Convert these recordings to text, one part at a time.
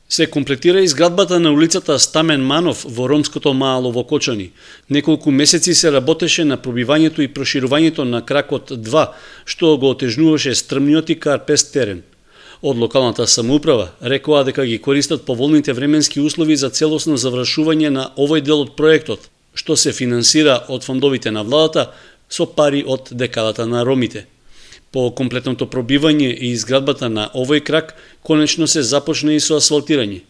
Се комплетира изградбата на улицата Стамен Манов во ромското маало во Кочани. Неколку месеци се работеше на пробивањето и проширувањето на кракот 2, што го отежнуваше стрмниот и карпест терен. Од локалната самоуправа рекоа дека ги користат поволните временски услови за целосно завршување на овој дел од проектот, што се финансира од фондовите на владата со пари од декадата на ромите. По комплетното пробивање и изградбата на овој крак, конечно се започна и со асфалтирање.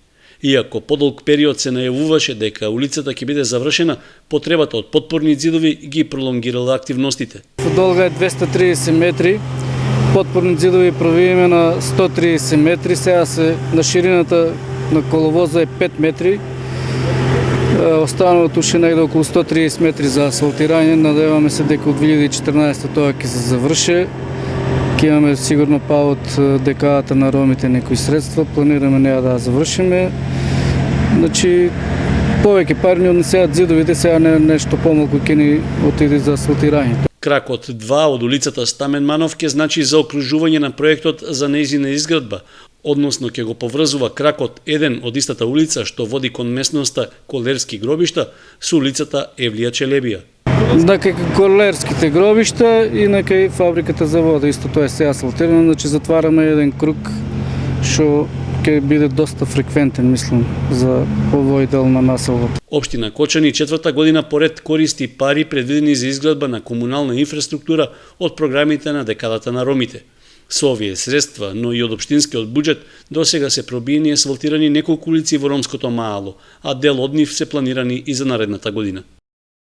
Иако подолг период се најавуваше дека улицата ќе биде завршена, потребата од подпорни ѕидови ги пролонгирала активностите. Долга е 230 метри, подпорни ѕидови пробиваме на 130 метри, сега на ширината на коловоза е 5 метри. Останалото уште негде околу 130 метри за асфалтирање. Надеваме се дека од 2014 тоа ќе се заврши. Ќе имаме сигурно па од декадата на ромите некои средства, планираме неа да завршиме. Значи, повеќе пари ни однесеат ѕидовите, сега нешто помалку ќе ни отиде за асфалтирање. Кракот 2 од улицата Стамен Манов ќе значи заокружување на проектот за нејзина изградба, односно ќе го поврзува кракот 1 од истата улица што води кон местноста Колерски гробишта со улицата Евлија Челебија. Кај Колерските гробишта и на кај фабриката за вода, исто тоа е се асфалтирано, значи затвараме еден круг што ќе биде доста фреквентен, мислам, за овој дел на населбата. Општина Кочани 4-та година поред користи пари предвидени за изградба на комунална инфраструктура од програмите на декадата на ромите. Со овие средства, но и од општинскиот буџет, досега се пробиени и асфалтирани неколку улици во ромското маало, а дел од нив се планирани и за наредната година.